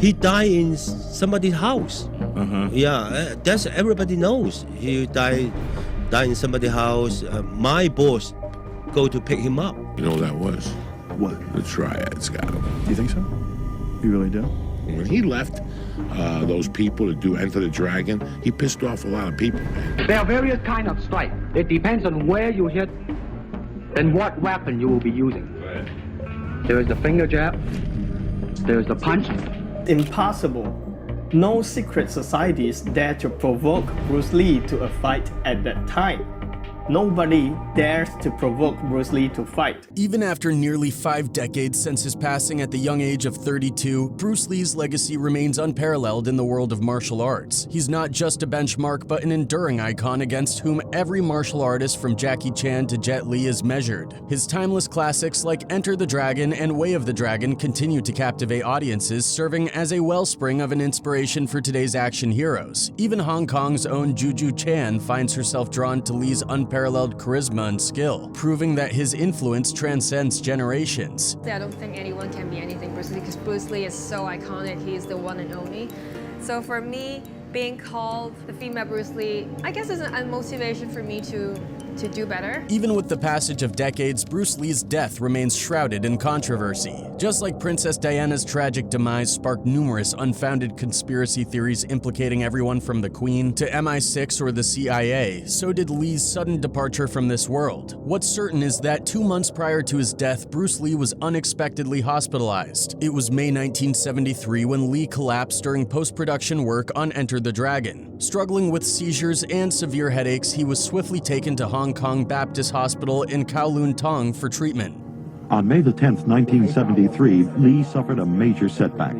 He died in somebody's house. Yeah, that's everybody knows. He died in somebody's house. My boss go to pick him up. You know what that was? What? The Triads got him. Do you think so? You really do? When he left those people to do Enter the Dragon, he pissed off a lot of people, man. There are various kinds of strike. It depends on where you hit and what weapon you will be using. There is the finger jab. There is the punch. Impossible. No secret societies dare to provoke Bruce Lee to a fight at that time. Nobody dares to provoke Bruce Lee to fight. Even after nearly 5 decades since his passing at the young age of 32, Bruce Lee's legacy remains unparalleled in the world of martial arts. He's not just a benchmark, but an enduring icon against whom every martial artist from Jackie Chan to Jet Li is measured. His timeless classics like Enter the Dragon and Way of the Dragon continue to captivate audiences, serving as a wellspring of an inspiration for today's action heroes. Even Hong Kong's own Juju Chan finds herself drawn to Lee's unparalleled charisma and skill, proving that his influence transcends generations. I don't think anyone can be anything Bruce Lee because Bruce Lee is so iconic. He is the one and only. So for me, being called the female Bruce Lee, I guess is a motivation for me to do better. Even with the passage of decades, Bruce Lee's death remains shrouded in controversy. Just like Princess Diana's tragic demise sparked numerous unfounded conspiracy theories implicating everyone from the Queen to MI6 or the CIA, so did Lee's sudden departure from this world. What's certain is that 2 months prior to his death, Bruce Lee was unexpectedly hospitalized. It was May 1973 when Lee collapsed during post-production work on Enter the Dragon. Struggling with seizures and severe headaches, he was swiftly taken to Hong Kong Baptist Hospital in Kuomintang for treatment. On May the 10th, 1973, Lee suffered a major setback.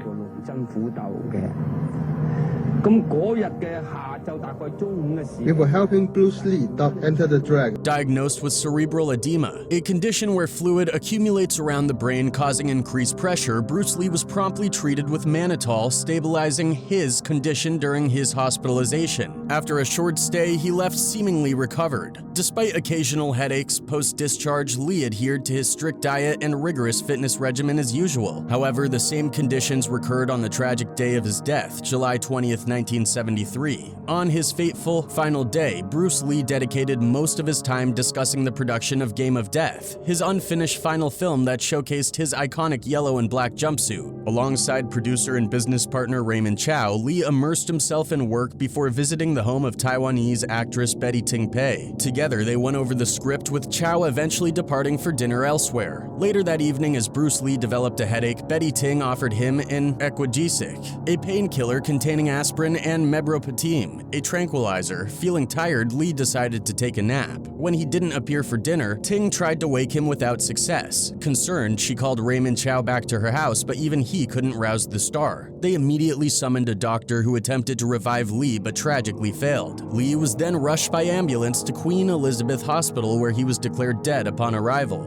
We were helping Bruce Lee duck Enter the Dragon. Diagnosed with cerebral edema, a condition where fluid accumulates around the brain causing increased pressure, Bruce Lee was promptly treated with mannitol, stabilizing his condition during his hospitalization. After a short stay, he left seemingly recovered. Despite occasional headaches post-discharge, Lee adhered to his strict diet and rigorous fitness regimen as usual. However, the same conditions recurred on the tragic day of his death, July 20th, 1973. On his fateful final day, Bruce Lee dedicated most of his time discussing the production of Game of Death, his unfinished final film that showcased his iconic yellow and black jumpsuit. Alongside producer and business partner Raymond Chow, Lee immersed himself in work before visiting the home of Taiwanese actress Betty Ting-pei. Together, they went over the script, with Chow eventually departing for dinner elsewhere. Later that evening, as Bruce Lee developed a headache, Betty Ting offered him an Equagesic, a painkiller containing aspirin and mebufotenin, a tranquilizer. Feeling tired, Lee decided to take a nap. When he didn't appear for dinner, Ting tried to wake him without success. Concerned, she called Raymond Chow back to her house, but even he couldn't rouse the star. They immediately summoned a doctor who attempted to revive Lee but tragically failed. Lee was then rushed by ambulance to Queen Elizabeth Hospital, where he was declared dead upon arrival.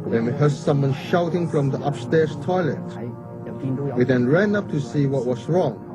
Then we heard someone shouting from the upstairs toilet. We then ran up to see what was wrong.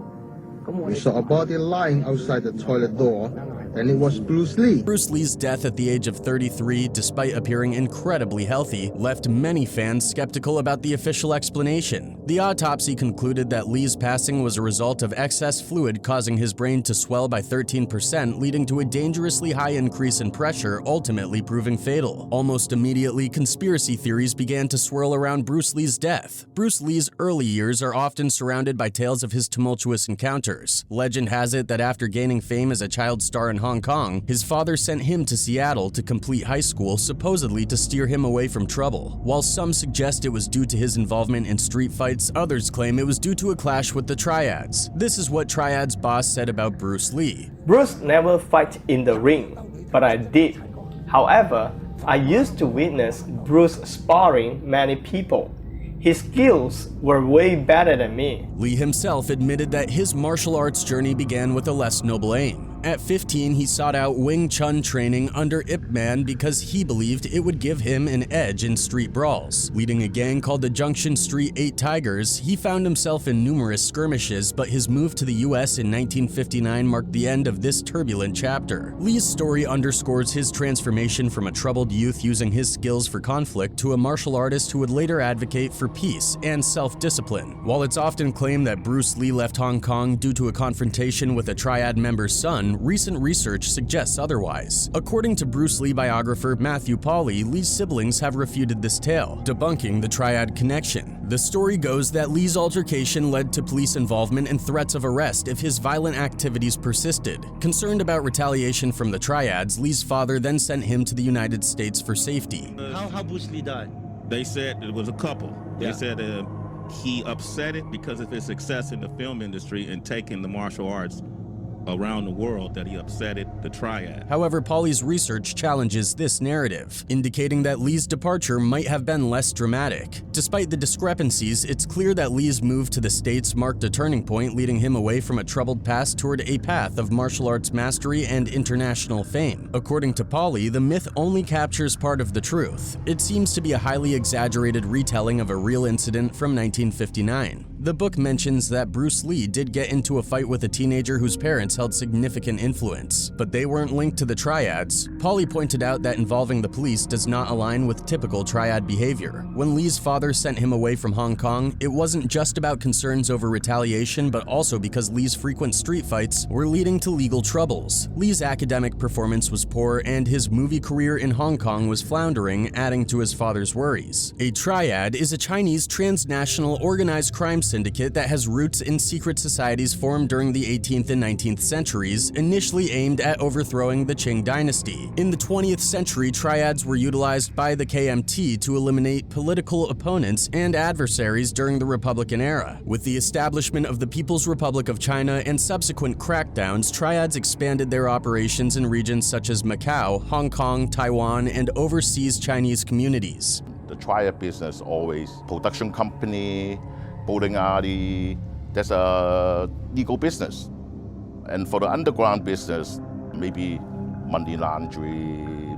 We saw a body lying outside the toilet door, and it was Bruce Lee. Bruce Lee's death at the age of 33, despite appearing incredibly healthy, left many fans skeptical about the official explanation. The autopsy concluded that Lee's passing was a result of excess fluid causing his brain to swell by 13%, leading to a dangerously high increase in pressure, ultimately proving fatal. Almost immediately, conspiracy theories began to swirl around Bruce Lee's death. Bruce Lee's early years are often surrounded by tales of his tumultuous encounters. Legend has it that after gaining fame as a child star in Hong Kong, his father sent him to Seattle to complete high school, supposedly to steer him away from trouble. While some suggest it was due to his involvement in street fights, others claim it was due to a clash with the Triads. This is what Triads boss said about Bruce Lee. Bruce never fight in the ring, but I did. However, I used to witness Bruce sparring many people. His skills were way better than me. Lee himself admitted that his martial arts journey began with a less noble aim. At 15, he sought out Wing Chun training under Ip Man because he believed it would give him an edge in street brawls. Leading a gang called the Junction Street 8 Tigers, he found himself in numerous skirmishes, but his move to the US in 1959 marked the end of this turbulent chapter. Lee's story underscores his transformation from a troubled youth using his skills for conflict to a martial artist who would later advocate for peace and self-discipline. While it's often claimed that Bruce Lee left Hong Kong due to a confrontation with a Triad member's son, recent research suggests otherwise. According to Bruce Lee biographer Matthew Pauly, Lee's siblings have refuted this tale, debunking the Triad connection. The story goes that Lee's altercation led to police involvement and threats of arrest if his violent activities persisted. Concerned about retaliation from the Triads, Lee's father then sent him to the United States for safety. How Bruce Lee died? They said it was a couple. Yeah. They said he upset it because of his success in the film industry and taking the martial arts around the world, that he upset the Triad. However, Pauly's research challenges this narrative, indicating that Lee's departure might have been less dramatic. Despite the discrepancies, it's clear that Lee's move to the States marked a turning point, leading him away from a troubled past toward a path of martial arts mastery and international fame. According to Pauly, the myth only captures part of the truth. It seems to be a highly exaggerated retelling of a real incident from 1959. The book mentions that Bruce Lee did get into a fight with a teenager whose parents held significant influence, but they weren't linked to the Triads. Pauly pointed out that involving the police does not align with typical Triad behavior. When Lee's father sent him away from Hong Kong, it wasn't just about concerns over retaliation, but also because Lee's frequent street fights were leading to legal troubles. Lee's academic performance was poor, and his movie career in Hong Kong was floundering, adding to his father's worries. A Triad is a Chinese transnational organized crime syndicate that has roots in secret societies formed during the 18th and 19th centuries, initially aimed at overthrowing the Qing Dynasty. In the 20th century, Triads were utilized by the KMT to eliminate political opponents and adversaries during the Republican era. With the establishment of the People's Republic of China and subsequent crackdowns, Triads expanded their operations in regions such as Macau, Hong Kong, Taiwan, and overseas Chinese communities. The Triad business always production company, bowling alley, that's a legal business. And for the underground business, maybe money laundry,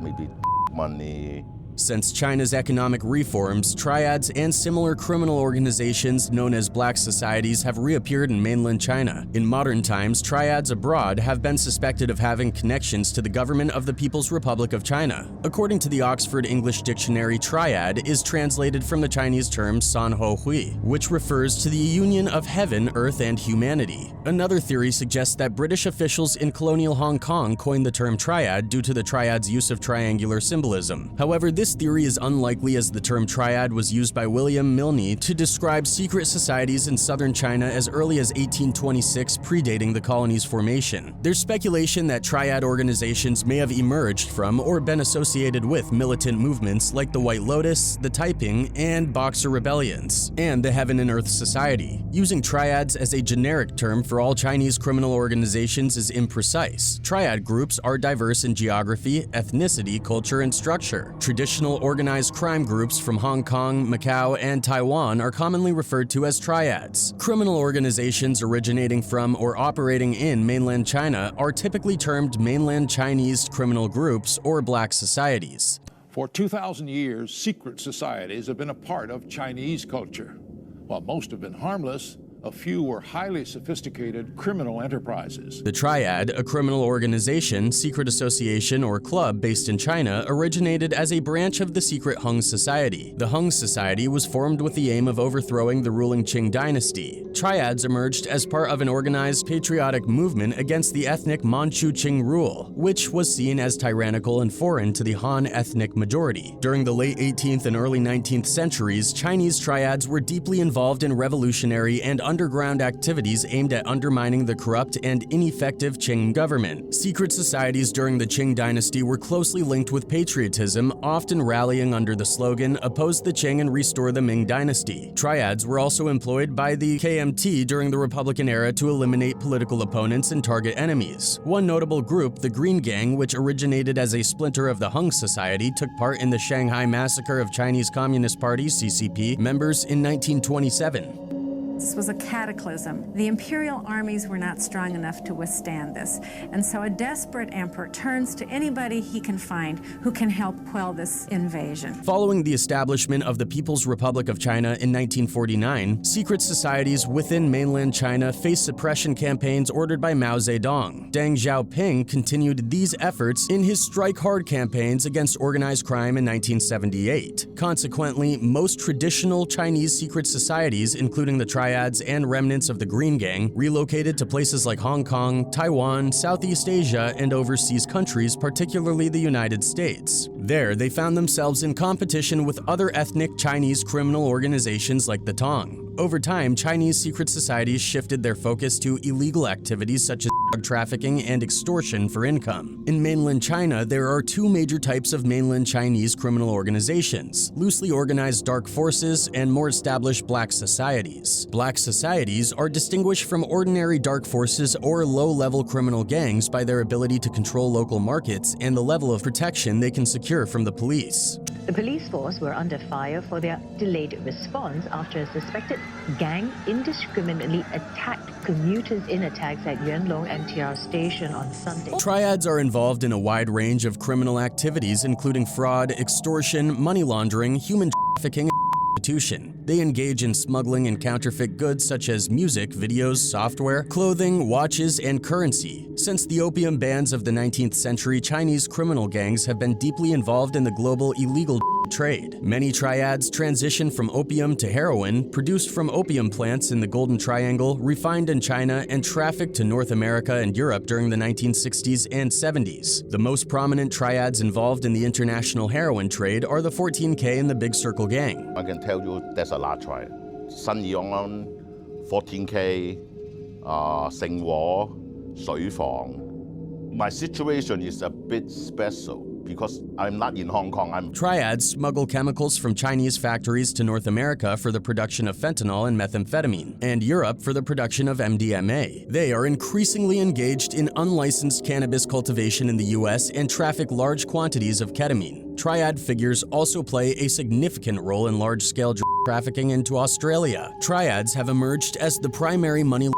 maybe money. Since China's economic reforms, Triads and similar criminal organizations known as black societies have reappeared in mainland China. In modern times, Triads abroad have been suspected of having connections to the government of the People's Republic of China. According to the Oxford English Dictionary, Triad is translated from the Chinese term San Ho Hui, which refers to the union of heaven, earth, and humanity. Another theory suggests that British officials in colonial Hong Kong coined the term Triad due to the Triad's use of triangular symbolism. However, this theory is unlikely, as the term Triad was used by William Milne to describe secret societies in southern China as early as 1826, predating the colony's formation. There's speculation that Triad organizations may have emerged from or been associated with militant movements like the White Lotus, the Taiping, and Boxer rebellions, and the Heaven and Earth Society. Using Triads as a generic term for all Chinese criminal organizations is imprecise. Triad groups are diverse in geography, ethnicity, culture, and structure. Traditional organized crime groups from Hong Kong, Macau, and Taiwan are commonly referred to as triads. Criminal organizations originating from or operating in mainland China are typically termed mainland Chinese criminal groups or black societies. For 2,000 years, secret societies have been a part of Chinese culture. While most have been harmless, a few were highly sophisticated criminal enterprises. The Triad, a criminal organization, secret association, or club based in China, originated as a branch of the secret Hung Society. The Hung Society was formed with the aim of overthrowing the ruling Qing Dynasty. Triads emerged as part of an organized patriotic movement against the ethnic Manchu Qing rule, which was seen as tyrannical and foreign to the Han ethnic majority. During the late 18th and early 19th centuries, Chinese triads were deeply involved in revolutionary and underground activities aimed at undermining the corrupt and ineffective Qing government. Secret societies during the Qing Dynasty were closely linked with patriotism, often rallying under the slogan, "Oppose the Qing and restore the Ming Dynasty." Triads were also employed by the KMT during the Republican era to eliminate political opponents and target enemies. One notable group, the Green Gang, which originated as a splinter of the Hung Society, took part in the Shanghai massacre of Chinese Communist Party (CCP) members in 1927. This was a cataclysm. The imperial armies were not strong enough to withstand this. And so a desperate emperor turns to anybody he can find who can help quell this invasion. Following the establishment of the People's Republic of China in 1949, secret societies within mainland China faced suppression campaigns ordered by Mao Zedong. Deng Xiaoping continued these efforts in his Strike Hard campaigns against organized crime in 1978. Consequently, most traditional Chinese secret societies, including the Triads and remnants of the Green Gang, relocated to places like Hong Kong, Taiwan, Southeast Asia, and overseas countries, particularly the United States. There, they found themselves in competition with other ethnic Chinese criminal organizations like the Tong. Over time, Chinese secret societies shifted their focus to illegal activities such as drug trafficking and extortion for income. In mainland China, there are two major types of mainland Chinese criminal organizations: loosely organized dark forces and more established black societies. Black societies are distinguished from ordinary dark forces or low-level criminal gangs by their ability to control local markets and the level of protection they can secure from the police. The police force were under fire for their delayed response after a suspected gang indiscriminately attacked commuters in attacks at Yuanlong MTR station on Sunday. Triads are involved in a wide range of criminal activities, including fraud, extortion, money laundering, human trafficking, and prostitution. They engage in smuggling and counterfeit goods such as music, videos, software, clothing, watches, and currency. Since the opium bans of the 19th century, Chinese criminal gangs have been deeply involved in the global illegal trade. Many triads transition from opium to heroin, produced from opium plants in the Golden Triangle, refined in China, and trafficked to North America and Europe during the 1960s and 70s. The most prominent triads involved in the international heroin trade are the 14K and the Big Circle Gang. I can tell you there's a large triad. Sun Yong, 14K, Sing Wo, Shui Fang. My situation is a bit special because I'm not in Hong Kong. Triads smuggle chemicals from Chinese factories to North America for the production of fentanyl and methamphetamine, and Europe for the production of MDMA. They are increasingly engaged in unlicensed cannabis cultivation in the US and traffic large quantities of ketamine. Triad figures also play a significant role in large-scale drug trafficking into Australia. Triads have emerged as the primary money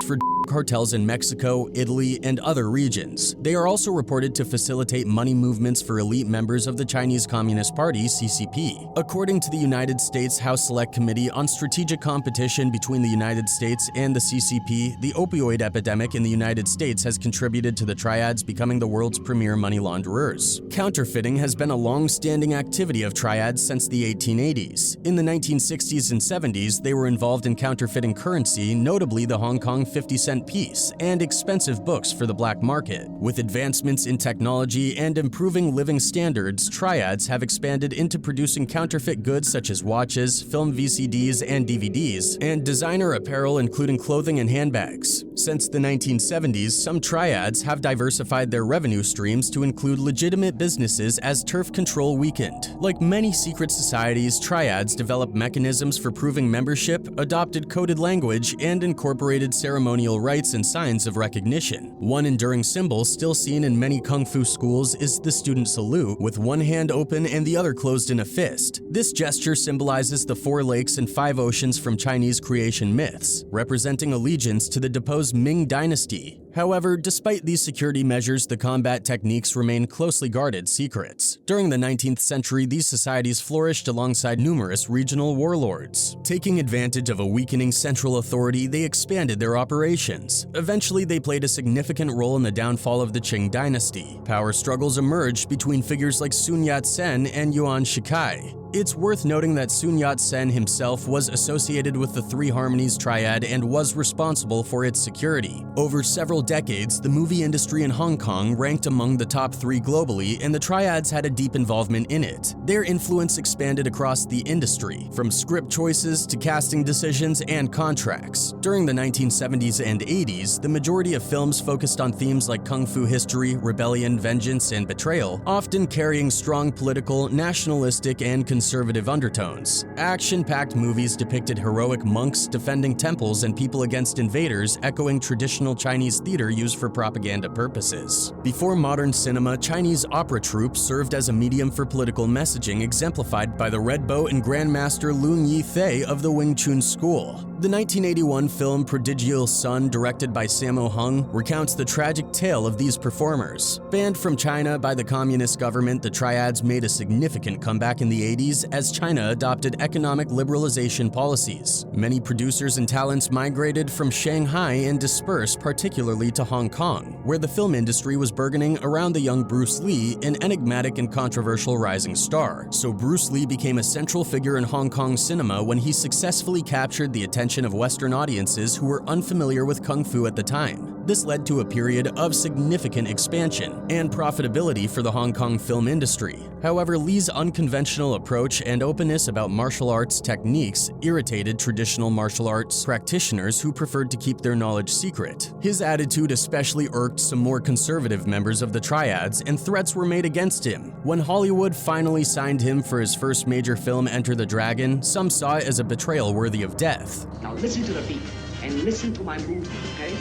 for cartels in Mexico, Italy, and other regions. They are also reported to facilitate money movements for elite members of the Chinese Communist Party, CCP. According to the United States House Select Committee on Strategic Competition between the United States and the CCP, the opioid epidemic in the United States has contributed to the triads becoming the world's premier money launderers. Counterfeiting has been a long-standing activity of triads since the 1880s. In the 1960s and 70s, they were involved in counterfeiting currency, notably the Hong Kong 50-cent piece, and expensive books for the black market. With advancements in technology and improving living standards, triads have expanded into producing counterfeit goods such as watches, film VCDs and DVDs, and designer apparel including clothing and handbags. Since the 1970s, some triads have diversified their revenue streams to include legitimate businesses as turf control weakened. Like many secret societies, triads developed mechanisms for proving membership, adopted coded language, and incorporated ceremonial rites and signs of recognition. One enduring symbol still seen in many kung fu schools is the student salute, with one hand open and the other closed in a fist. This gesture symbolizes the 4 lakes and 5 oceans from Chinese creation myths, representing allegiance to the deposed Ming Dynasty. However, despite these security measures, the combat techniques remain closely guarded secrets. During the 19th century, these societies flourished alongside numerous regional warlords. Taking advantage of a weakening central authority, they expanded their operations. Eventually, they played a significant role in the downfall of the Qing Dynasty. Power struggles emerged between figures like Sun Yat-sen and Yuan Shikai. It's worth noting that Sun Yat-sen himself was associated with the Three Harmonies triad and was responsible for its security. Over several decades, the movie industry in Hong Kong ranked among the top 3 globally, and the triads had a deep involvement in it. Their influence expanded across the industry, from script choices to casting decisions and contracts. During the 1970s and 80s, the majority of films focused on themes like kung fu history, rebellion, vengeance, and betrayal, often carrying strong political, nationalistic, and conservative undertones. Action-packed movies depicted heroic monks defending temples and people against invaders, echoing traditional Chinese theater used for propaganda purposes. Before modern cinema, Chinese opera troupes served as a medium for political messaging, exemplified by the Red Boat and Grandmaster Lun Yifei of the Wing Chun School. The 1981 film Prodigal Son, directed by Sammo Hung, recounts the tragic tale of these performers. Banned from China by the communist government, the Triads made a significant comeback in the 80s as China adopted economic liberalization policies. Many producers and talents migrated from Shanghai and dispersed, particularly to Hong Kong, where the film industry was burgeoning around the young Bruce Lee, an enigmatic and controversial rising star. So Bruce Lee became a central figure in Hong Kong cinema when he successfully captured the attention of Western audiences who were unfamiliar with Kung Fu at the time. This led to a period of significant expansion and profitability for the Hong Kong film industry. However, Lee's unconventional approach and openness about martial arts techniques irritated traditional martial arts practitioners who preferred to keep their knowledge secret. His attitude especially irked some more conservative members of the Triads, and threats were made against him. When Hollywood finally signed him for his first major film, Enter the Dragon, some saw it as a betrayal worthy of death. Now listen to the beat and listen to my movement, okay?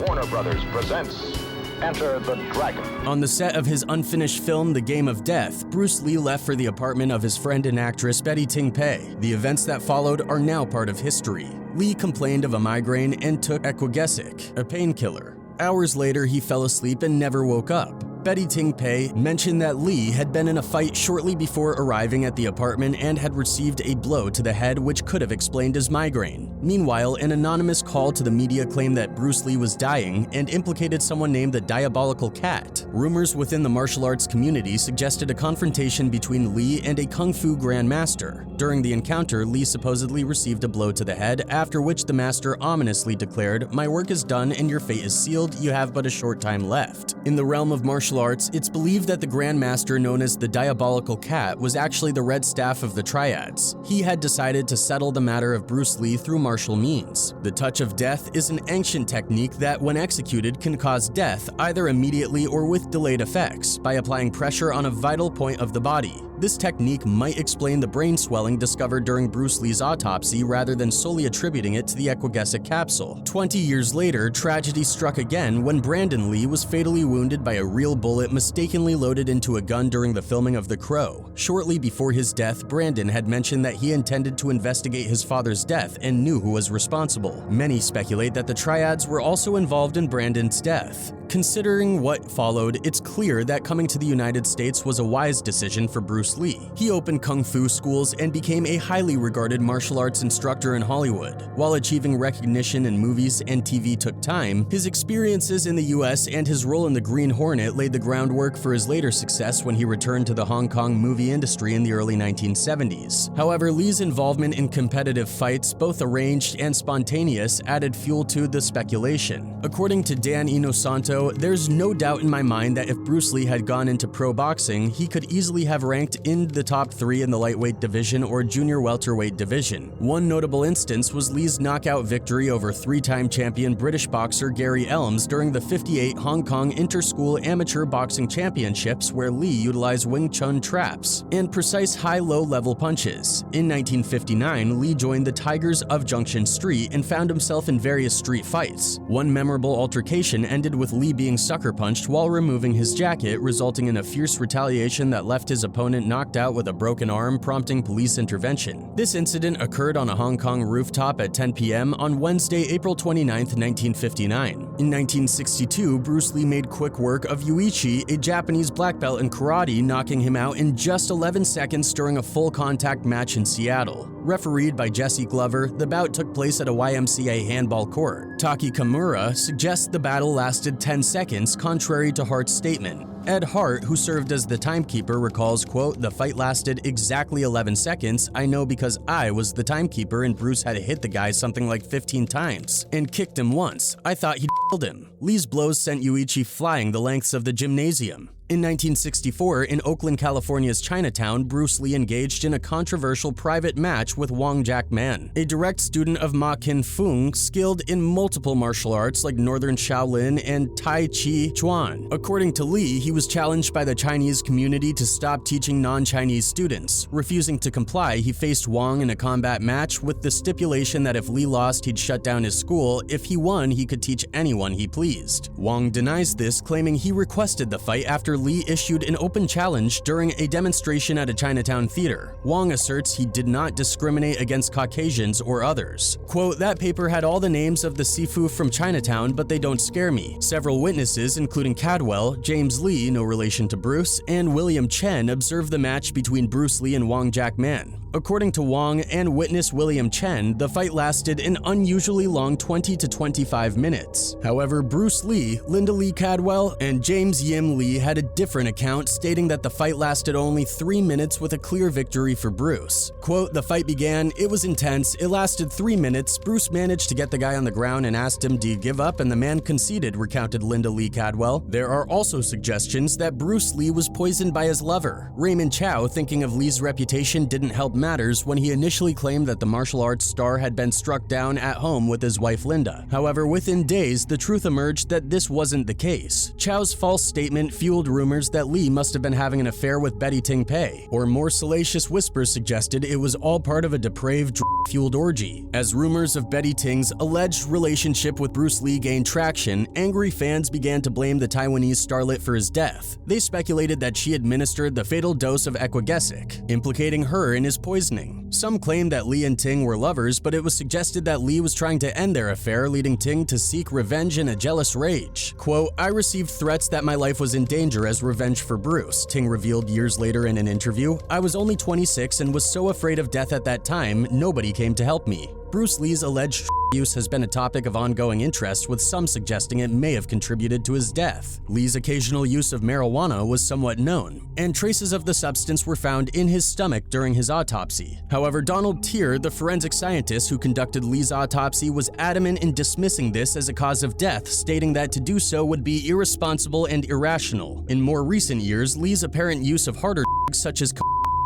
Warner Brothers presents Enter the Dragon. On the set of his unfinished film, The Game of Death, Bruce Lee left for the apartment of his friend and actress Betty Ting Pei. The events that followed are now part of history. Lee complained of a migraine and took Equagesic, a painkiller. Hours later, he fell asleep and never woke up. Betty Ting Pei mentioned that Lee had been in a fight shortly before arriving at the apartment and had received a blow to the head which could have explained his migraine. Meanwhile, an anonymous call to the media claimed that Bruce Lee was dying and implicated someone named the Diabolical Cat. Rumors within the martial arts community suggested a confrontation between Lee and a Kung Fu grandmaster. During the encounter, Lee supposedly received a blow to the head, after which the master ominously declared, "My work is done and your fate is sealed, you have but a short time left." In the realm of martial arts, it's believed that the Grandmaster known as the Diabolical Cat was actually the Red Staff of the Triads. He had decided to settle the matter of Bruce Lee through martial means. The Touch of Death is an ancient technique that, when executed, can cause death either immediately or with delayed effects by applying pressure on a vital point of the body. This technique might explain the brain swelling discovered during Bruce Lee's autopsy rather than solely attributing it to the Equagesic capsule. 20 years later, tragedy struck again when Brandon Lee was fatally wounded by a real bullet mistakenly loaded into a gun during the filming of The Crow. Shortly before his death, Brandon had mentioned that he intended to investigate his father's death and knew who was responsible. Many speculate that the Triads were also involved in Brandon's death. Considering what followed, it's clear that coming to the United States was a wise decision for Bruce Lee. He opened Kung Fu schools and became a highly regarded martial arts instructor in Hollywood. While achieving recognition in movies and TV took time, his experiences in the US and his role in the Green Hornet laid the groundwork for his later success when he returned to the Hong Kong movie industry in the early 1970s. However, Lee's involvement in competitive fights, both arranged and spontaneous, added fuel to the speculation. According to Dan Inosanto, there's no doubt in my mind that if Bruce Lee had gone into pro boxing, he could easily have ranked in the top 3 in the lightweight division or junior welterweight division. One notable instance was Lee's knockout victory over 3-time champion British boxer Gary Elms during the '58 Hong Kong Inter-School Amateur Boxing Championships, where Lee utilized Wing Chun traps and precise high-low level punches. In 1959, Lee joined the Tigers of Junction Street and found himself in various street fights. One memorable altercation ended with Lee being sucker punched while removing his jacket, resulting in a fierce retaliation that left his opponent knocked out with a broken arm, prompting police intervention. This incident occurred on a Hong Kong rooftop at 10 p.m. on Wednesday, April 29, 1959. In 1962, Bruce Lee made quick work of Yuichi, a Japanese black belt in karate, knocking him out in just 11 seconds during a full-contact match in Seattle. Refereed by Jesse Glover, the bout took place at a YMCA handball court. Taki Kamura suggests the battle lasted 10 seconds, contrary to Hart's statement. Ed Hart, who served as the timekeeper, recalls, quote, "The fight lasted exactly 11 seconds. I know because I was the timekeeper and Bruce had hit the guy something like 15 times and kicked him once. I thought he'd killed him." Lee's blows sent Yuichi flying the lengths of the gymnasium. In 1964, in Oakland, California's Chinatown, Bruce Lee engaged in a controversial private match with Wang Jackman, a direct student of Ma Kin-fung, skilled in multiple martial arts like Northern Shaolin and Tai Chi Chuan. According to Lee, he was challenged by the Chinese community to stop teaching non-Chinese students. Refusing to comply, he faced Wang in a combat match with the stipulation that if Lee lost, he'd shut down his school. If he won, he could teach anyone he pleased. Wang denies this, claiming he requested the fight after Lee issued an open challenge during a demonstration at a Chinatown theater. Wang asserts he did not discriminate against Caucasians or others. Quote, "That paper had all the names of the sifu from Chinatown, but they don't scare me. Several witnesses, including Cadwell, James Lee, no relation to Bruce, and William Chen, observed the match between Bruce Lee and Wang Jackman. According to Wang and witness William Chen, the fight lasted an unusually long 20 to 25 minutes. However, Bruce Lee, Linda Lee Cadwell, and James Yim Lee had a different account, stating that the fight lasted only 3 minutes with a clear victory for Bruce. Quote, "The fight began, it was intense, it lasted 3 minutes, Bruce managed to get the guy on the ground and asked him, 'Do you give up?' and the man conceded," recounted Linda Lee Cadwell. There are also suggestions that Bruce Lee was poisoned by his lover. Raymond Chow, thinking of Lee's reputation didn't help matters when he initially claimed that the martial arts star had been struck down at home with his wife Linda. However, within days, the truth emerged that this wasn't the case. Chow's false statement fueled rumors that Lee must have been having an affair with Betty Ting Pei, or more salacious whispers suggested it was all part of a depraved, drug-fueled orgy. As rumors of Betty Ting's alleged relationship with Bruce Lee gained traction, angry fans began to blame the Taiwanese starlet for his death. They speculated that she administered the fatal dose of Equagesic, implicating her in his poisoning. Some claimed that Lee and Ting were lovers, but it was suggested that Lee was trying to end their affair, leading Ting to seek revenge in a jealous rage. Quote, "I received threats that my life was in danger as revenge for Bruce," Ting revealed years later in an interview. "I was only 26 and was so afraid of death at that time, nobody came to help me." Bruce Lee's alleged use has been a topic of ongoing interest, with some suggesting it may have contributed to his death. Lee's occasional use of marijuana was somewhat known, and traces of the substance were found in his stomach during his autopsy. However, Donald Tier, the forensic scientist who conducted Lee's autopsy, was adamant in dismissing this as a cause of death, stating that to do so would be irresponsible and irrational. In more recent years, Lee's apparent use of harder drugs such as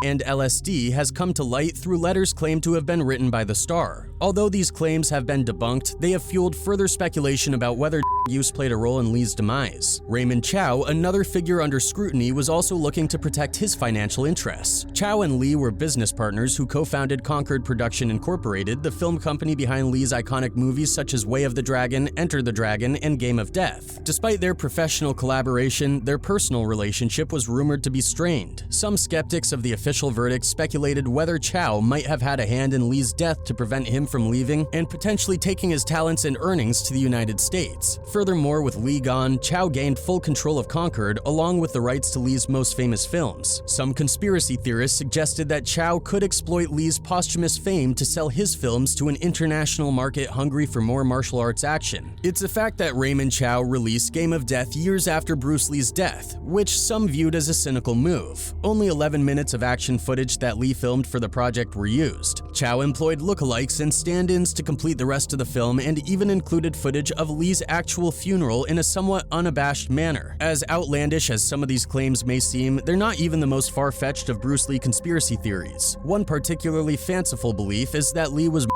and LSD has come to light through letters claimed to have been written by the star. Although these claims have been debunked, they have fueled further speculation about whether use played a role in Lee's demise. Raymond Chow, another figure under scrutiny, was also looking to protect his financial interests. Chow and Lee were business partners who co-founded Concord Production Incorporated, the film company behind Lee's iconic movies such as Way of the Dragon, Enter the Dragon, and Game of Death. Despite their professional collaboration, their personal relationship was rumored to be strained. Some skeptics of the official verdict speculated whether Chow might have had a hand in Lee's death to prevent him from leaving and potentially taking his talents and earnings to the United States. Furthermore, with Lee gone, Chow gained full control of Concord along with the rights to Lee's most famous films. Some conspiracy theorists suggested that Chow could exploit Lee's posthumous fame to sell his films to an international market hungry for more martial arts action. It's a fact that Raymond Chow released Game of Death years after Bruce Lee's death, which some viewed as a cynical move. Only 11 minutes of action footage that Lee filmed for the project were used. Chow employed lookalikes and stand-ins to complete the rest of the film and even included footage of Lee's actual funeral in a somewhat unabashed manner. As outlandish as some of these claims may seem, they're not even the most far-fetched of Bruce Lee conspiracy theories. One particularly fanciful belief is that Lee was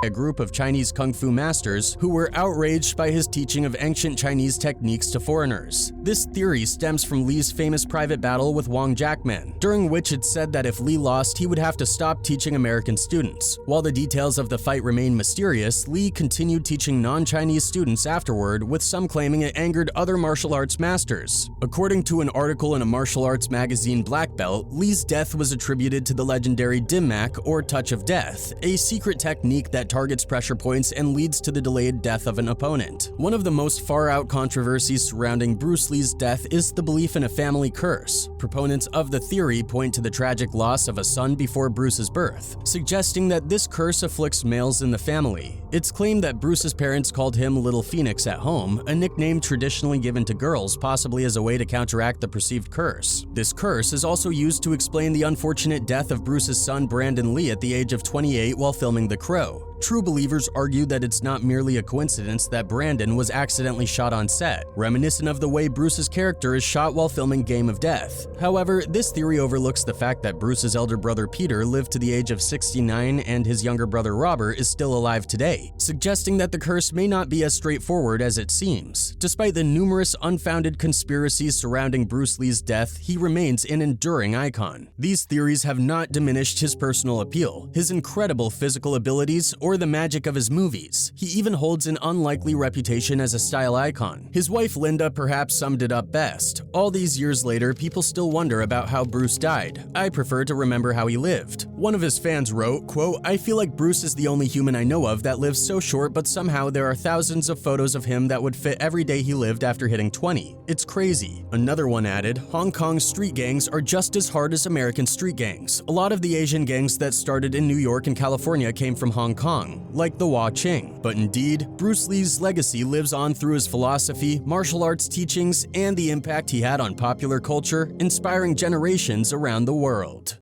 a group of Chinese kung fu masters who were outraged by his teaching of ancient Chinese techniques to foreigners. This theory stems from Lee's famous private battle with Wang Jackman, during which it's said that if Lee lost, he would have to stop teaching American students. While the details of the fight remain mysterious, Lee continued teaching non-Chinese students afterward, with some claiming it angered other martial arts masters. According to an article in a martial arts magazine Black Belt, Lee's death was attributed to the legendary dim mak, or touch of death, a secret technique that targets pressure points and leads to the delayed death of an opponent. One of the most far-out controversies surrounding Bruce Lee's death is the belief in a family curse. Proponents of the theory point to the tragic loss of a son before Bruce's birth, suggesting that this curse afflicts males in the family. It's claimed that Bruce's parents called him Little Phoenix at home, a nickname traditionally given to girls, possibly as a way to counteract the perceived curse. This curse is also used to explain the unfortunate death of Bruce's son Brandon Lee at the age of 28 while filming The Crow. True believers argue that it's not merely a coincidence that Brandon was accidentally shot on set, reminiscent of the way Bruce's character is shot while filming Game of Death. However, this theory overlooks the fact that Bruce's elder brother Peter lived to the age of 69 and his younger brother Robert is still alive today, suggesting that the curse may not be as straightforward as it seems. Despite the numerous unfounded conspiracies surrounding Bruce Lee's death, he remains an enduring icon. These theories have not diminished his personal appeal, his incredible physical abilities, or the magic of his movies. He even holds an unlikely reputation as a style icon. His wife Linda perhaps summed it up best. All these years later, people still wonder about how Bruce died. I prefer to remember how he lived. One of his fans wrote, quote, "I feel like Bruce is the only human I know of that lives so short, but somehow there are thousands of photos of him that would fit every day he lived after hitting 20. It's crazy." Another one added, "Hong Kong's street gangs are just as hard as American street gangs. A lot of the Asian gangs that started in New York and California came from Hong Kong, like the Qing." But indeed, Bruce Lee's legacy lives on through his philosophy, martial arts teachings, and the impact he had on popular culture, inspiring generations around the world.